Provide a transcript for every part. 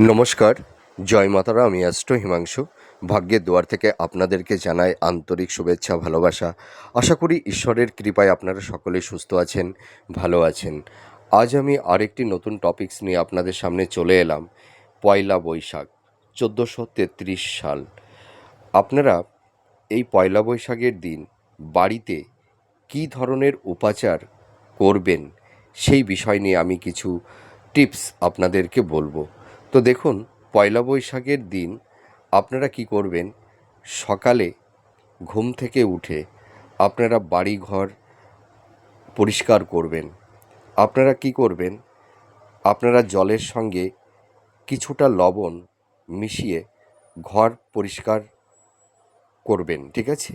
নমস্কার, জয় মাতারা। আমি অ্যাস্ট্রো হিমাংশু। ভাগ্যের দুয়ার থেকে আপনাদেরকে জানাই আন্তরিক শুভেচ্ছা, ভালোবাসা। আশা করি ঈশ্বরের কৃপায় আপনারা সকলে সুস্থ আছেন, ভালো আছেন। আজ আমি আরেকটি নতুন টপিকস নিয়ে আপনাদের সামনে চলে এলাম। পয়লা বৈশাখ 1433 সাল। আপনারা এই পয়লা বৈশাখের দিন বাড়িতে কী ধরনের উপাচার করবেন সেই বিষয় নিয়ে আমি কিছু টিপস আপনাদেরকে বলবো। তো দেখুন, পয়লা বৈশাখের দিন আপনারা কি করবেন, সকালে ঘুম থেকে উঠে আপনারা বাড়িঘর পরিষ্কার করবেন। আপনারা কি করবেন, আপনারা জলের সঙ্গে কিছুটা লবণ মিশিয়ে ঘর পরিষ্কার করবেন, ঠিক আছে?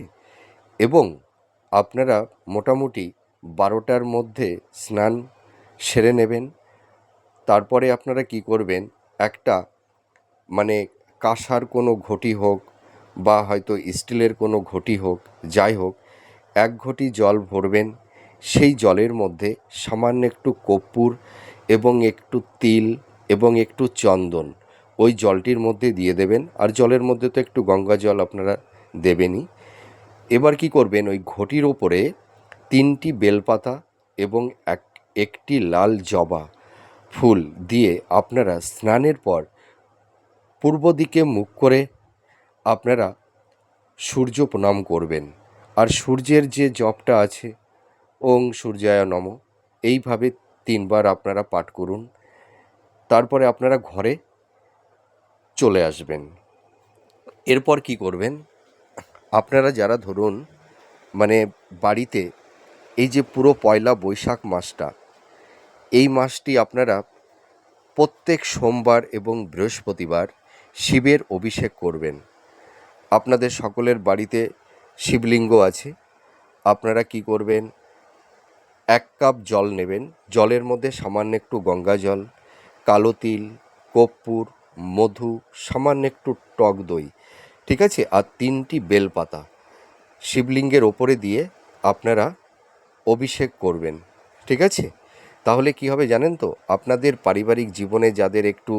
এবং আপনারা মোটামুটি 12টার মধ্যে স্নান সেরে নেবেন। তারপরে আপনারা কি করবেন, একটা কাঁসার কোনো ঘটি হোক বা হয়তো স্টিলের কোনো ঘটি হোক, যাই হোক, 1 ঘটি জল ভরবেন। সেই জলের মধ্যে সামান্য একটু কর্পূর এবং একটু তিল এবং একটু চন্দন ওই জলটির মধ্যে দিয়ে দেবেন। আর জলের মধ্যে তো একটু গঙ্গা জল আপনারা দেবেনই। এবার কি করবেন, ওই ঘটির ওপরে 3টি বেলপাতা এবং একটি লাল জবা ফুল দিয়ে আপনারা স্নানের পর পূর্ব দিকে মুখ করে আপনারা সূর্য প্রণাম করবেন। আর সূর্যের যে জপটা আছে, ওং সূর্যায় নমঃ, এইভাবে 3বার আপনারা পাঠ করুন। তারপরে আপনারা ঘরে চলে আসবেন। এরপর কি করবেন, আপনারা যারা ধরুন বাড়িতে এই যে পুরো পয়লা বৈশাখ মাসটা, এই মাসটি আপনারা প্রত্যেক সোমবার এবং বৃহস্পতিবার শিবের অভিষেক করবেন। আপনাদের সকলের বাড়িতে শিবলিঙ্গ আছে। আপনারা কি করবেন, 1 কাপ জল নেবেন। জলের মধ্যে সামান্য একটু গঙ্গা জল, কালো তিল, কর্পূর, মধু, সামান্য একটু টক দই, ঠিক আছে, আর 3টি বেলপাতা শিবলিঙ্গের ওপরে দিয়ে আপনারা অভিষেক করবেন, ঠিক আছে? তাহলে কি হবে জানেন তো, আপনাদের পারিবারিক জীবনে যাদের একটু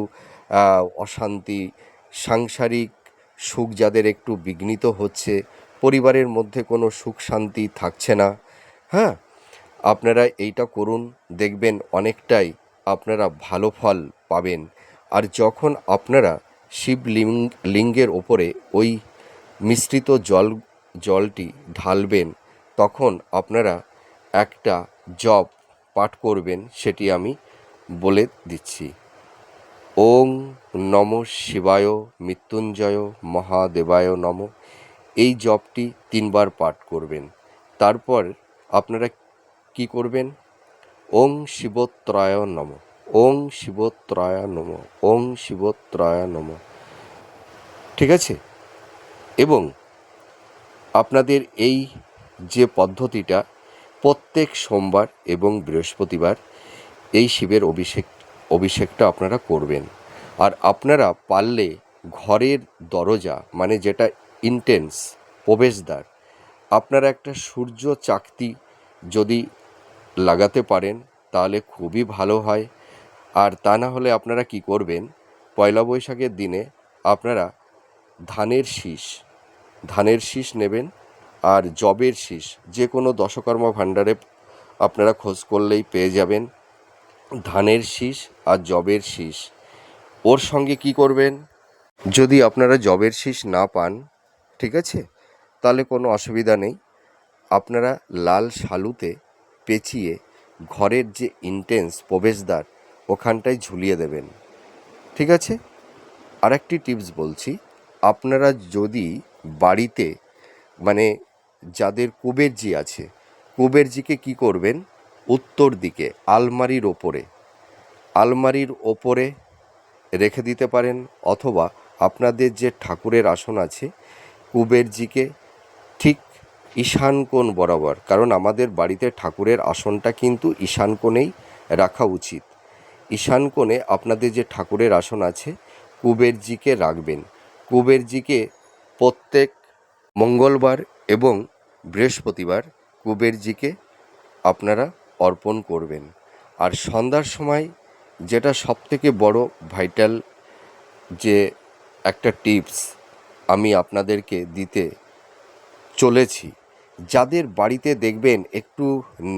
অশান্তি, সাংসারিক সুখ যাদের একটু বিঘ্নিত হচ্ছে, পরিবারের মধ্যে কোনো সুখ শান্তি থাকছে না, হ্যাঁ, আপনারা এইটা করুন, দেখবেন অনেকটাই আপনারা ভালো ফল পাবেন। আর যখন আপনারা লিঙ্গের ওপরে ওই মিশ্রিত জলটি ঢালবেন, তখন আপনারা একটা জপ পাঠ করবেন, সেটি আমি বলে দিচ্ছি। ওং নমঃ শিবায় মৃত্যুঞ্জয় মহাদেবায় নমঃ। এই জপটি 3বার পাঠ করবেন। তারপর আপনারা কি করবেন, ওং শিবোত্রায় নমঃ, ওং শিবোত্রায় নমঃ, ওং শিবোত্রায় নমঃ, ঠিক আছে? এবং আপনাদের এই যে পদ্ধতিটা প্রত্যেক সোমবার এবং বৃহস্পতিবার এই শিবের অভিষেকটা আপনারা করবেন। আর আপনারা পারলে ঘরের দরজা, যেটা ইন্টেন্স প্রবেশদ্বার, আপনারা একটা সূর্য চাকতি যদি লাগাতে পারেন তাহলে খুবই ভালো হয়। আর তা না হলে আপনারা কি করবেন, পয়লা বৈশাখের দিনে আপনারা ধানের শীষ নেবেন। আর জবের শীষ যে কোনো দশকর্মা ভাণ্ডারে আপনারা খোঁজ করলেই পেয়ে যাবেন। ধানের শীষ আর জবের শীষ, ওর সঙ্গে কি করবেন, যদি আপনারা জবের শীষ না পান, ঠিক আছে, তাহলে কোনো অসুবিধা নেই, আপনারা লাল শালুতে পেঁচিয়ে ঘরের যে ইন্টেন্স প্রবেশদ্বার ওখানটায় ঝুলিয়ে দেবেন, ঠিক আছে? আরেকটি টিপস বলছি, আপনারা যদি বাড়িতে যাদের কুবেরজি আছে, কুবেরজিকে কি করবেন, উত্তর দিকে আলমারির ওপরে রেখে দিতে পারেন, অথবা আপনাদের যে ঠাকুরের আসন আছে, কুবেরজিকে ঠিক ঈশান কোণ বরাবর, কারণ আমাদের বাড়িতে ঠাকুরের আসনটা কিন্তু ঈশান কোণেই রাখা উচিত। ঈশান কোণে আপনাদের যে ঠাকুরের আসন আছে, কুবেরজিকে রাখবেন। কুবেরজিকে প্রত্যেক মঙ্গলবার এবং বৃহস্পতিবার কুবেরজিকে আপনারা অর্পণ করবেন। আর সন্ধ্যার সময় যেটা সবথেকে বড় ভাইটাল যে একটা টিপস আমি আপনাদেরকে দিতে চলেছি, যাদের বাড়িতে দেখবেন একটু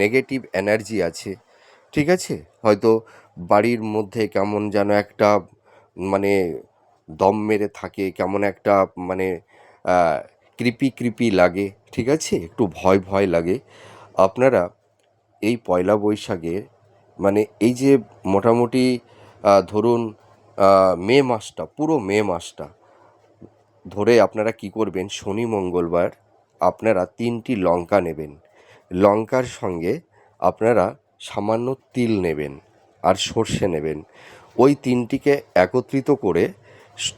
নেগেটিভ এনার্জি আছে, ঠিক আছে, হয়তো বাড়ির মধ্যে কেমন যেন একটা মানে দম মেরে থাকে, কেমন একটা মানে কৃপি কৃপি লাগে, ঠিক আছে, একটু ভয় ভয় লাগে। আপনারা এই পয়লা বৈশাখে মানে এই যে মোটামুটি ধরুন মে মাসটা, পুরো মে মাসটা ধরে আপনারা কি করবেন, শনি মঙ্গলবার আপনারা 3টি লঙ্কা নেবেন, লঙ্কার সঙ্গে আপনারা সামান্য তিল নেবেন আর সর্ষে নেবেন। ওই 3টিকে একত্রিত করে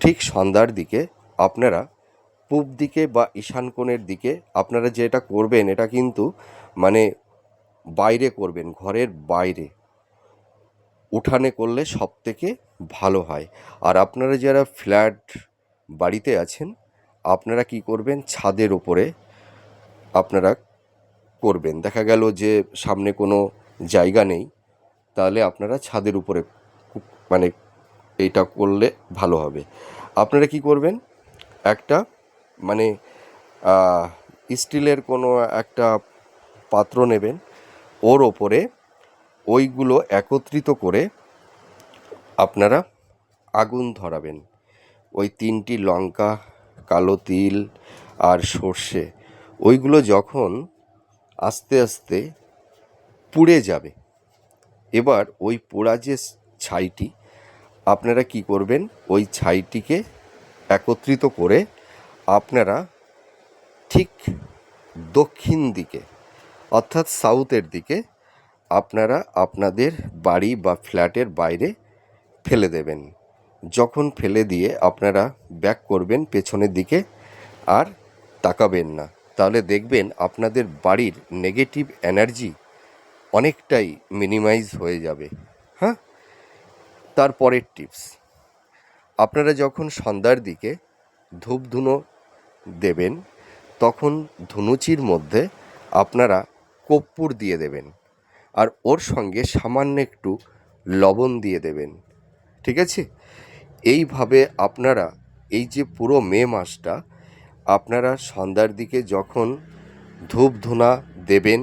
ঠিক সন্ধ্যার দিকে আপনারা পূব দিকে বা ঈশান কোণের দিকে আপনারা যেটা করবেন, এটা কিন্তু মানে বাইরে করবেন, ঘরের বাইরে, উঠানে করলে সব থেকে ভালো হয়। আর আপনারা যারা ফ্ল্যাট বাড়িতে আছেন, আপনারা কি করবেন, ছাদের ওপরে আপনারা করবেন। দেখা গেল যে সামনে কোনো জায়গা নেই, তাহলে আপনারা ছাদের উপরে মানে এইটা করলে ভালো হবে। আপনারা কি করবেন, একটা মানে স্টিলের কোনো একটা পাত্র নেবেন, ওর ওপরে ওইগুলো একত্রিত করে আপনারা আগুন ধরাবেন। ওই 3টি লঙ্কা, কালো তিল আর সর্ষে, ওইগুলো যখন আস্তে আস্তে পুড়ে যাবে, এবার ওই পোড়া যে ছাইটি আপনারা কি করবেন, ওই ছাইটিকে একত্রিত করে আপনারা ঠিক দক্ষিণ দিকে অর্থাৎ সাউথের দিকে আপনারা আপনাদের বাড়ি বা ফ্ল্যাটের বাইরে ফেলে দেবেন। যখন ফেলে দিয়ে আপনারা ব্যাক করবেন পেছনের দিকে, আর তাকাবেন না, তাহলে দেখবেন আপনাদের বাড়ির নেগেটিভ এনার্জি অনেকটাই মিনিমাইজ হয়ে যাবে। হ্যাঁ, তারপরের টিপস, আপনারা যখন সন্ধ্যার দিকে ধূপ ধুনো দেবেন, তখন ধুনুচির মধ্যে আপনারা কর্পূর দিয়ে দেবেন, আর ওর সঙ্গে সামান্য একটু লবণ দিয়ে দেবেন, ঠিক আছে। এইভাবে আপনারা এই যে পুরো মে মাসটা আপনারা সন্ধ্যার দিকে যখন ধূপ ধুনা দেবেন,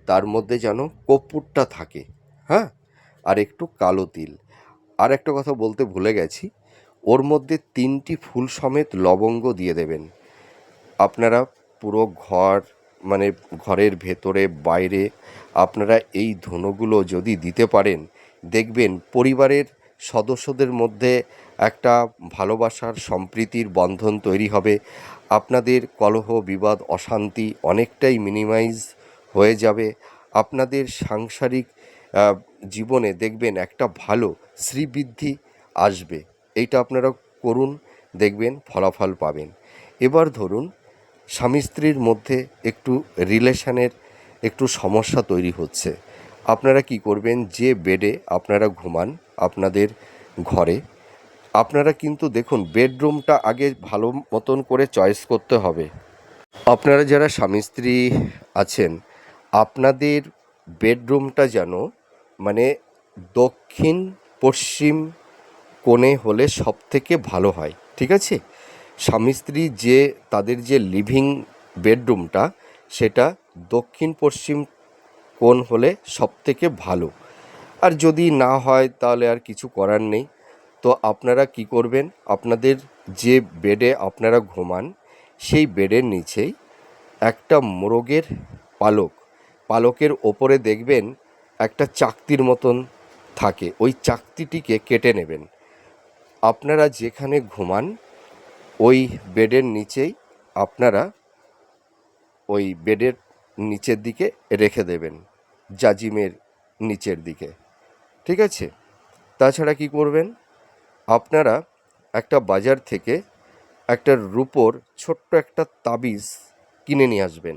তার মধ্যে যেন কর্পূরটা থাকে, হ্যাঁ, আর একটু কালো তিল। আর একটা কথা বলতে ভুলে গেছি, ওর মধ্যে 3টি ফুল সমেত লবঙ্গ দিয়ে দেবেন। আপনারা পুরো ঘর মানে ঘরের ভেতরে বাইরে আপনারা এই ধুনোগুলো যদি দিতে পারেন, দেখবেন পরিবারের সদস্যদের মধ্যে একটা ভালোবাসার সম্প্রীতির বন্ধন তৈরি হবে। আপনাদের কলহ বিবাদ অশান্তি অনেকটাই মিনিমাইজ হয়ে যাবে। আপনাদের সাংসারিক জীবনে দেখবেন একটা ভালো শ্রীবৃদ্ধি আসবে। এইটা আপনারা করুন, দেখবেন ফলাফল পাবেন। এবার ধরুন স্বামী স্ত্রীর মধ্যে একটু রিলেশনের একটু সমস্যা তৈরি হচ্ছে, আপনারা কি করবেন, যে বেডে আপনারা ঘুমান আপনাদের ঘরে, আপনারা কিন্তু দেখুন বেডরুমটা আগে ভালো মতন করে চয়েস করতে হবে। আপনারা যারা স্বামী স্ত্রী আছেন, আপনাদের বেডরুমটা যেন মানে দক্ষিণ পশ্চিম কোণে হলে সব থেকে ভালো হয়, ঠিক আছে। স্বামী স্ত্রী যে তাদের যে লিভিং বেডরুমটা, সেটা দক্ষিণ পশ্চিম কোণ হলে সব থেকে ভালো। আর যদি না হয় তাহলে আর কিছু করার নেই। তো আপনারা কি করবেন, আপনাদের যে বেডে আপনারা ঘুমান সেই বেডের নিচেই একটা মোরগের পালক, পালকের ওপরে দেখবেন একটা চাকতির মতন থাকে, ওই চাকতিটিকে কেটে নেবেন। আপনারা যেখানে ঘুমান ওই বেডের নিচেই আপনারা ওই বেডের নিচের দিকে রেখে দেবেন, জাজিমের নিচের দিকে, ঠিক আছে। তাছাড়া কি করবেন, আপনারা একটা বাজার থেকে একটা রূপোর ছোট্ট একটা তাবিজ কিনে নিয়ে আসবেন।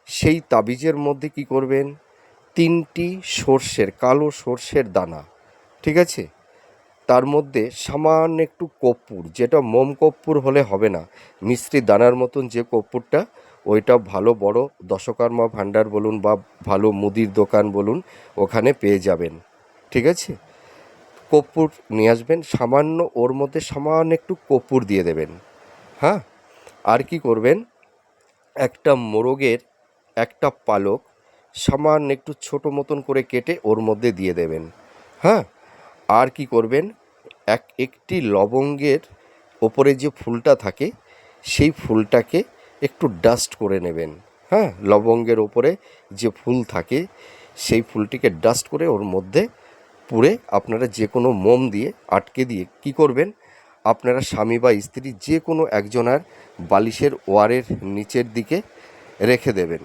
সেই তাবিজের মধ্যে কি করবেন, 3টি সর্ষের কালো সর্ষের দানা, ঠিক আছে, তার মধ্যে সামান্য একটু কর্পূর, যেটা মোম কর্পূর হলে হবে না, মিষ্টির দানার মতন যে কর্পূরটা, ওইটা ভালো বড় দশকর্মা ভাণ্ডার বলুন বা ভালো মুদির দোকান বলুন, ওখানে পেয়ে যাবেন, ঠিক আছে। কর্পূর নিয়ে আসবেন, সামান্য ওর মধ্যে সামান্য একটু কর্পূর দিয়ে দেবেন। হ্যাঁ, আর কি করবেন, একটা মোরগের একটা পালক সামান্য একটু ছোটো মতন করে কেটে ওর মধ্যে দিয়ে দেবেন। হ্যাঁ, আর কি করবেন, একটি লবঙ্গের ওপরে যে ফুলটা থাকে সেই ফুলটাকে একটু ডাস্ট করে নেবেন। হ্যাঁ, লবঙ্গের ওপরে যে ফুল থাকে সেই ফুলটিকে ডাস্ট করে ওর মধ্যে পুরে আপনারা যে কোনো মোম দিয়ে আটকে দিয়ে কি করবেন, আপনারা স্বামী বা স্ত্রী যে কোনো একজনার বালিশের ওয়ারের নিচের দিকে রেখে দেবেন।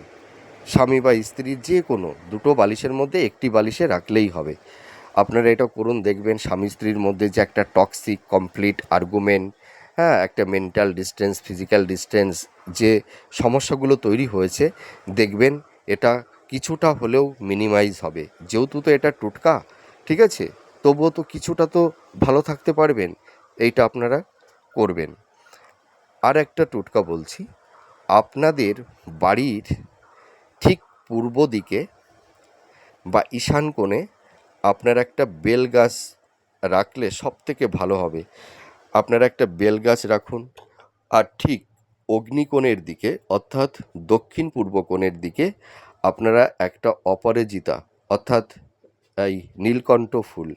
স্বামী বা স্ত্রীর যে কোনো দুটো বালিশের মধ্যে একটি বালিশে রাখলেই হবে। আপনারা এটা করুন, দেখবেন স্বামী স্ত্রীর মধ্যে যে একটা টক্সিক কমপ্লিট আর্গুমেন্ট, হ্যাঁ, একটা মেন্টাল ডিস্টেন্স, ফিজিক্যাল ডিস্টেন্স যে সমস্যাগুলো তৈরি হয়েছে, দেখবেন এটা কিছুটা হলেও মিনিমাইজ হবে। যেহেতু তো এটা টোটকা, ঠিক আছে, তবুও তো কিছুটা তো ভালো থাকতে পারবেন। এইটা আপনারা করবেন। আর একটা টোটকা বলছি, আপনাদের বাড়ির ঠিক পূর্ব দিকে বা ঈশান কোণে আপনারা একটা বেল গাছ রাখলে সব থেকে ভালো হবে। আপনারা একটা বেল গাছ রাখুন, আর ঠিক অগ্নিকোণের দিকে অর্থাৎ দক্ষিণ পূর্ব কোণের দিকে আপনারা একটা অপরাজিতা অর্থাৎ এই নীলকণ্ঠ ফুল,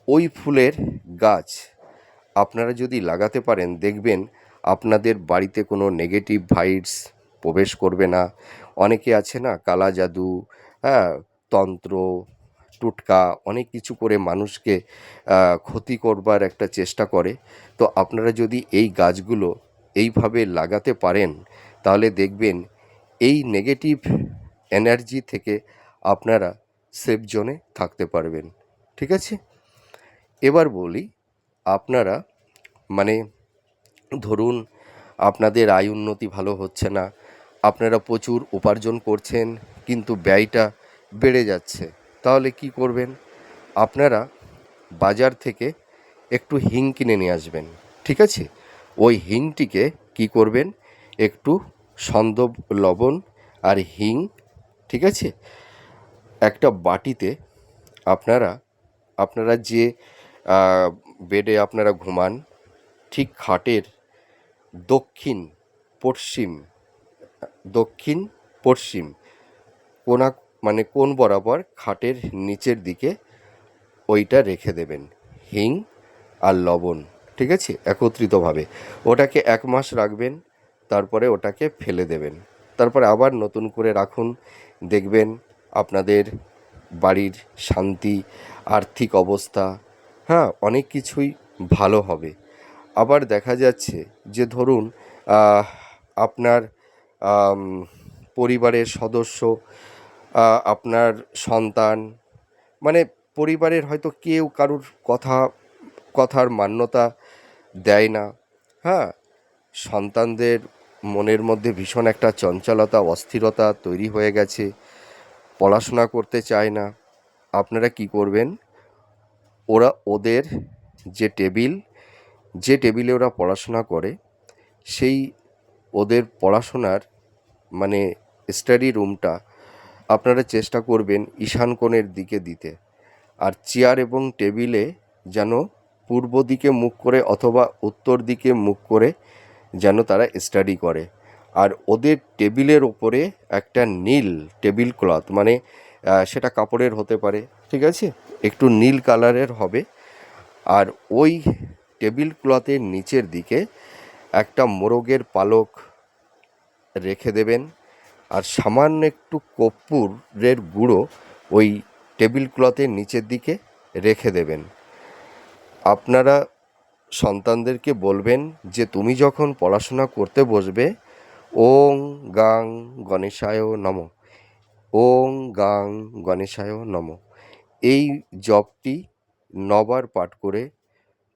ওই ফুলের গাছ আপনারা যদি লাগাতে পারেন, দেখবেন আপনাদের বাড়িতে কোনো নেগেটিভ ভাইবস প্রবেশ করবে না। অনেকে আছে না কালা জাদু, হ্যাঁ, তন্ত্র, টোটকা অনেক কিছু করে মানুষকে ক্ষতি করবার একটা চেষ্টা করে। তো আপনারা যদি এই গাছগুলো এইভাবে লাগাতে পারেন, তাহলে দেখবেন এই নেগেটিভ এনার্জি থেকে আপনারা সেফ জোনে থাকতে পারবেন। ঠিক আছে, এবার বলি, আপনারা মানে ধরুন আপনাদের আয় উন্নতি ভালো হচ্ছে না, আপনারা প্রচুর উপার্জন করছেন কিন্তু ব্যয়টা বেড়ে যাচ্ছে, তাহলে কি করবেন, আপনারা বাজার থেকে একটু হিং কিনে নিয়ে আসবেন। ঠিক আছে, ওই হিংটিকে কি করবেন, একটু সন্দব লবণ আর হিং, ঠিক আছে, একটা বাটিতে আপনারা আপনারা যে বেডে আপনারা ঘুমান ঠিক খাটের দক্ষিণ পশ্চিম দক্ষিণ পশ্চিম কোনা মানে কোণ বরাবর খাটের নিচের দিকে ওইটা রেখে দেবেন, হিং আর লবণ, ঠিক আছে, একত্রিতভাবে। ওটাকে 1 মাস রাখবেন, তারপরে ওটাকে ফেলে দেবেন, তারপরে আবার নতুন করে রাখুন। দেখবেন আপনাদের বাড়ির শান্তি, আর্থিক অবস্থা, হ্যাঁ, অনেক কিছুই ভালো হবে। আবার দেখা যাচ্ছে যে ধরুন আপনার আম, পরিবারের সদস্য, আপনার সন্তান, মানে পরিবারের হয়তো কেউ কারুর কথার মান্যতা দেয় না। হ্যাঁ, সন্তানদের মনের মধ্যে ভীষণ একটা চঞ্চলতা, অস্থিরতা তৈরি হয়ে গেছে, পড়াশোনা করতে চায় না। আপনারা কি করবেন, ওদের যে টেবিলে ওরা পড়াশোনা করে, সেই ওদের পড়াশোনার মানে স্টাডি রুমটা আপনারা চেষ্টা করবেন ঈশান কোণের দিকে দিতে। আর চেয়ার এবং টেবিলে যেন পূর্ব দিকে মুখ করে অথবা উত্তর দিকে মুখ করে যেন তারা স্টাডি করে। আর ওদের টেবিলের ওপরে একটা নীল টেবিল ক্লথ, মানে সেটা কাপড়ের হতে পারে, ঠিক আছে, একটু নীল কালারের হবে। আর ওই টেবিল ক্লথের নিচের দিকে একটা মোরগের পালক রেখে দেবেন, আর সামান্য একটু কর্পূরের গুঁড়ো ওই টেবিল ক্লথের নিচের দিকে রেখে দেবেন। আপনারা সন্তানদেরকে বলবেন যে তুমি যখন পড়াশোনা করতে বসবে, ওং গাং গণেশায় নমঃ, ওং গাং গণেশায় নমঃ, এই জপটি 9 বার পাঠ করে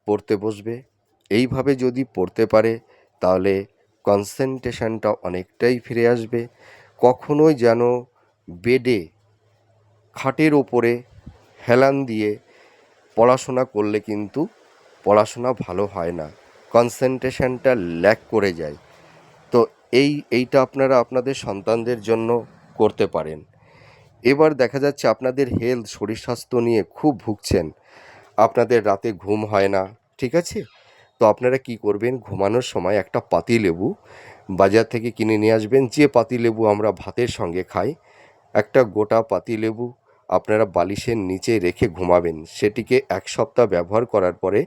পড়তে বসবে। এইভাবে যদি পড়তে পারে তাহলে কনসেন্ট্রেশনটা অনেকটাই ফিরে আসবে। কখনোই যেন বেডে খাটের ওপরে হেলান দিয়ে পড়াশোনা করলে কিন্তু পড়াশোনা ভালো হয় না, কনসেন্ট্রেশনটা ল্যাক করে যায়। তো এইটা আপনারা আপনাদের সন্তানদের জন্য করতে পারেন। এবার দেখা যাচ্ছে আপনাদের শরীর স্বাস্থ্য নিয়ে খুব ভুগছেন, আপনাদের রাতে ঘুম হয় না, ঠিক আছে? তো আপনারা কি করবেন, ঘুমানোর সময় একটা পাতিলেবু বাজার থেকে কিনে নিয়ে আসবেন, যে পাতিলেবু আমরা ভাতের সঙ্গে খাই। একটা গোটা পাতিলেবু আপনারা বালিশের নিচে রেখে ঘুমাবেন। সেটিকে 1 সপ্তাহ ব্যবহার করার পরে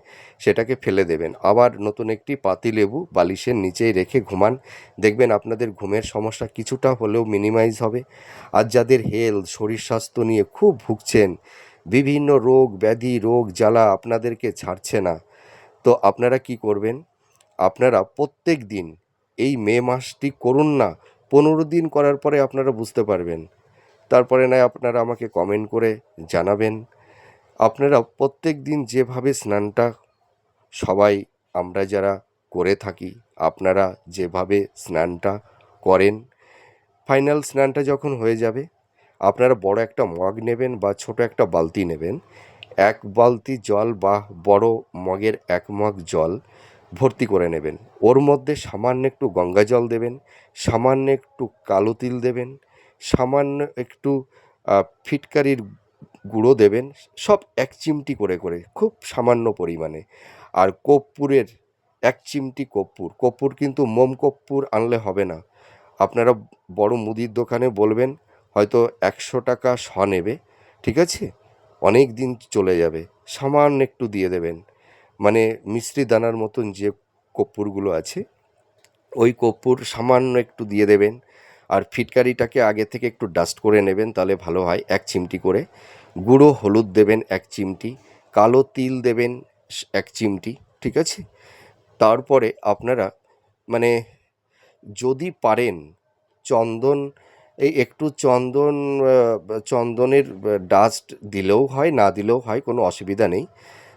সেটাকে ফেলে দেবেন। আবার নতুন একটি পাতিলেবু বালিশের নিচেই রেখে ঘুমান। দেখবেন আপনাদের ঘুমের সমস্যা কিছুটা হলেও মিনিমাইজ হবে। আর যাদের শরীর স্বাস্থ্য নিয়ে খুব ভুগছেন, বিভিন্ন রোগ ব্যাধি রোগ জ্বালা আপনাদেরকে ছাড়ছে না, তো আপনারা কি করবেন, আপনারা প্রত্যেক দিন এই মে মাসটি করুন না। 15 দিন করার পরে আপনারা বুঝতে পারবেন। তারপরে নয় আপনারা আমাকে কমেন্ট করে জানাবেন। আপনারা প্রত্যেক দিন যেভাবে স্নানটা সবাই আমরা যারা করে থাকি, আপনারা যেভাবে স্নানটা করেন, ফাইনাল স্নানটা যখন হয়ে যাবে, আপনারা বড় একটা মগ নেবেন বা ছোট একটা বালতি নেবেন। 1 বালতি জল বা বড় মগের 1 মগ জল ভর্তি করে নেবেন। ওর মধ্যে সামান্য একটু গঙ্গা জল দেবেন, সামান্য একটু কালো তিল দেবেন, সামান্য একটু ফিটকারির গুঁড়ো দেবেন, সব 1 চিমটি করে করে, খুব সামান্য পরিমাণে। আর কর্পূরের 1 চিমটি কর্পূর, কর্পূর কিন্তু মোম কর্পূর আনলে হবে না। আপনারা বড় মুদির দোকানে বলবেন, হয়তো 100 টাকা শ নেবে, ঠিক আছে? অনেক দিন চলে যাবে। সামান্য একটু দিয়ে দেবেন, মানে মিষ্টি দানার মতন যে কর্পূরগুলো আছে, ওই কর্পূর সামান্য একটু দিয়ে দেবেন। আর ফিটকারিটাকে আগে থেকে একটু ডাস্ট করে নেবেন, তাহলে ভালো হয়। 1 চিমটি করে গুঁড়ো হলুদ দেবেন 1 চিমটি, কালো তিল দেবেন 1 চিমটি, ঠিক আছে? তারপরে আপনারা মানে যদি পারেন চন্দন, এই একটু চন্দন, চন্দনের ডাস্ট দিলেও হয়, না দিলেও হয়, কোনো অসুবিধা নেই।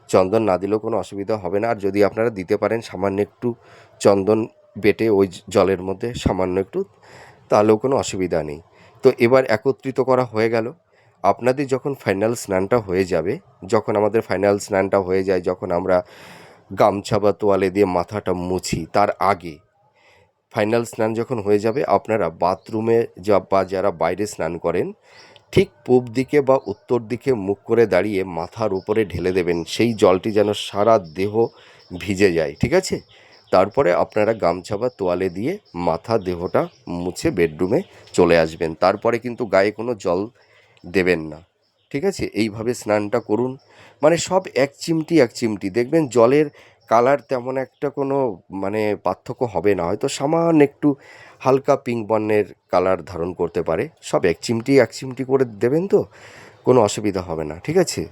চন্দন না দিলেও কোনো অসুবিধা হবে না। আর যদি আপনারা দিতে পারেন সামান্য একটু চন্দন বেটে ওই জলের মধ্যে সামান্য একটু, তাহলেও কোনো অসুবিধা নেই। তো এবার একত্রিত করা হয়ে গেল। আপনাদের যখন ফাইনাল স্নানটা হয়ে যাবে, যখন আমাদের ফাইনাল স্নানটা হয়ে যায়, যখন আমরা গামছা বা তোয়ালে দিয়ে মাথাটা মুছি, তার আগে ফাইনাল স্নান যখন হয়ে যাবে, আপনারা বাথরুমে বা যারা বাইরে স্নান করেন, ঠিক পূব দিকে বা উত্তর দিকে মুখ করে দাঁড়িয়ে মাথার উপরে ঢেলে দেবেন। সেই জলটি যেন সারা দেহ ভিজে যায়, ঠিক আছে? তারপরে আপনারা গামছা বা তোয়ালে দিয়ে মাথা দেহটা মুছে বেডরুমে চলে আসবেন। তারপরে কিন্তু গায়ে কোনো জল দেবেন না, ঠিক আছে? এইভাবে স্নানটা করুন। মানে সব 1 চিমটি 1 চিমটি, দেখবেন জলের কালার তেমন একটা কোনো মানে পার্থক্য হবে না। হয়তো সামান্য একটু হালকা পিঙ্ক বর্ণের কালার ধারণ করতে পারে। সব 1 চিমটি 1 চিমটি করে দেবেন, তো কোনো অসুবিধা হবে না, ঠিক আছে?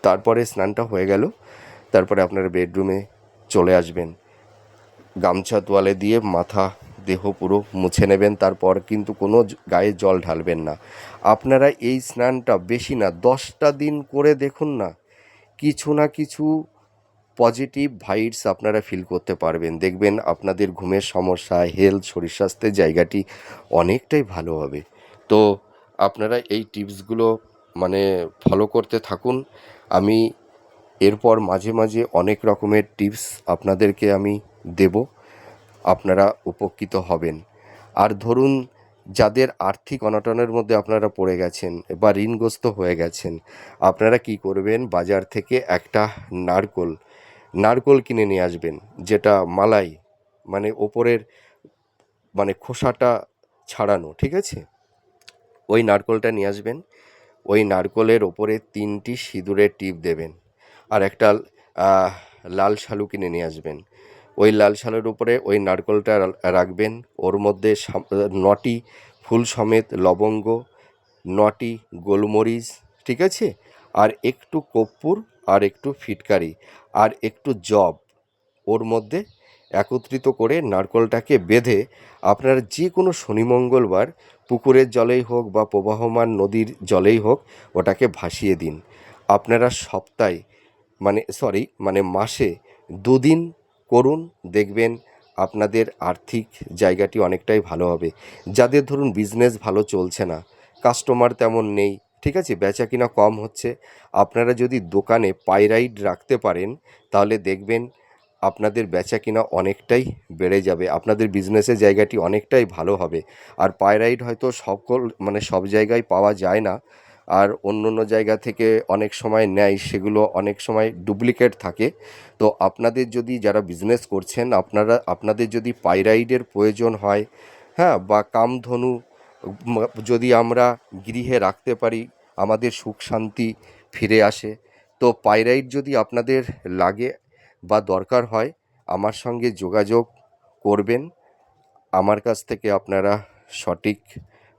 তারপরে স্নানটা হয়ে গেল, তারপরে আপনারা বেডরুমে চলে আসবেন। গামছা তোয়ালে দিয়ে মাথা দেহ পুরো মুছে নেবেন। তারপর কিন্তু কোনো গায়ে জল ঢালবেন না। আপনারা এই স্নানটা বেশি না 10টা দিন করে দেখুন না, কিছু না কিছু পজিটিভ ভাইবস আপনারা ফিল করতে পারবেন। দেখবেন আপনাদের ঘুমের সমস্যা, শরীর স্বাস্থ্যের জায়গাটি অনেকটাই ভালো হবে। তো আপনারা এই টিপসগুলো মানে ফলো করতে থাকুন। আমি এরপর মাঝে মাঝে অনেক রকমের টিপস আপনাদেরকে আমি দেব, আপনারা উপকৃত হবেন। আর ধরুন, যাদের আর্থিক অনটনের মধ্যে আপনারা পড়ে গেছেন বা ঋণগ্রস্ত হয়ে গেছেন, আপনারা কি করবেন, বাজার থেকে একটা নারকোল নারকোল কিনে নিয়ে আসবেন, যেটা মালাই, মানে ওপরের মানে খোসাটা ছাড়ানো, ঠিক আছে? ওই নারকোলটা নিয়ে আসবেন। ওই নারকোলের ওপরে 3টি সিঁদুরের টিপ দেবেন। আর একটা আহ, লাল শালু কিনে নিয়ে আসবেন। ওই লাল শালুর উপরে ওই নারকোলটা রাখবেন। ওর মধ্যে 9টি ফুল সমেত লবঙ্গ, 9টি গোলমরিচ, ঠিক আছে? আর একটু কর্পূর, আর একটু ফিটকারি, আর একটু জব ওর মধ্যে একত্রিত করে নারকোলটাকে বেঁধে আপনারা যে কোনো শনি মঙ্গলবার পুকুরের জলেই হোক বা প্রবাহমান নদীর জলেই হোক ওটাকে ভাসিয়ে দিন। আপনারা সপ্তাহে মানে মাসে 2 দিন করুন, দেখবেন আপনাদের আর্থিক জায়গাটি অনেকটাই ভালো হবে। যাদের ধরুন বিজনেস ভালো চলছে না, কাস্টমার তেমন নেই, ঠিক আছে, বেচাকিনা কম হচ্ছে, আপনারা যদি দোকানে পাইরাইড রাখতে পারেন, তাহলে দেখবেন আপনাদের বেচাকিনা অনেকটাই বেড়ে যাবে, আপনাদের বিজনেসের জায়গাটি অনেকটাই ভালো হবে। আর পাইরাইড হয়তো সব জায়গায় পাওয়া যায় না, আর অন্য অন্য জায়গা থেকে অনেক সময় নেয়, সেগুলো অনেক সময় ডুপ্লিকেট থাকে। তো আপনাদের যদি যারা বিজনেস করছেন, আপনাদের যদি পাইরাইডের প্রয়োজন হয়, হ্যাঁ, বা কামধনু যদি আমরা গৃহে রাখতে পারি, আমাদের সুখ শান্তি ফিরে আসে, তো পাইরাইট যদি আপনাদের লাগে বা দরকার হয়, আমার সঙ্গে যোগাযোগ করবেন। আমার কাছ থেকে আপনারা সঠিক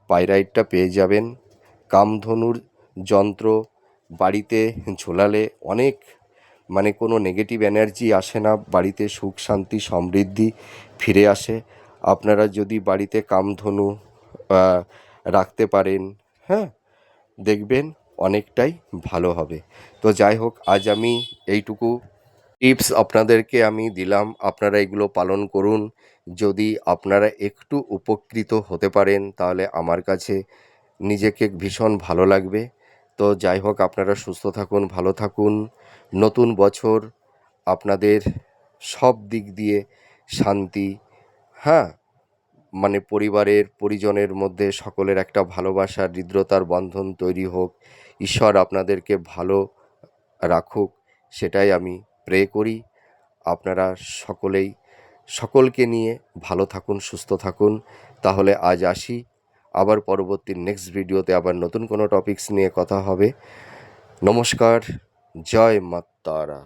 পাইরাইটটা পেয়ে যাবেন। কামধনুর যন্ত্র বাড়িতে ঝোলালে অনেক কোনো নেগেটিভ এনার্জি আসে না, বাড়িতে সুখ শান্তি সমৃদ্ধি ফিরে আসে। আপনারা যদি বাড়িতে কামধনু রাখতে পারেন, হ্যাঁ, দেখবেন অনেকটাই ভালো হবে। তো যাই হোক, আজ আমি এইটুকু টিপস আপনাদেরকে আমি দিলাম, আপনারা এগুলো পালন করুন। যদি আপনারা একটু উপকৃত হতে পারেন, তাহলে আমার কাছে নিজেকে ভীষণ ভালো লাগবে। তো যাই হোক, আপনারা সুস্থ থাকুন, ভালো থাকুন। নতুন বছর আপনাদের সব দিক দিয়ে শান্তি, হ্যাঁ, পরিবারের পরিজনের মধ্যে সকলের একটা ভালোবাসার হৃদ্রতার বন্ধন তৈরি হোক, ঈশ্বর আপনাদেরকে ভালো রাখুক, সেটাই আমি প্রে করি। আপনারা সকলেই সকলকে নিয়ে ভালো থাকুন, সুস্থ থাকুন। তাহলে আজ আসি, আবার পরবর্তী নেক্সট ভিডিওতে আবার নতুন কোনো টপিকস নিয়ে কথা হবে। নমস্কার, জয় মা তারা।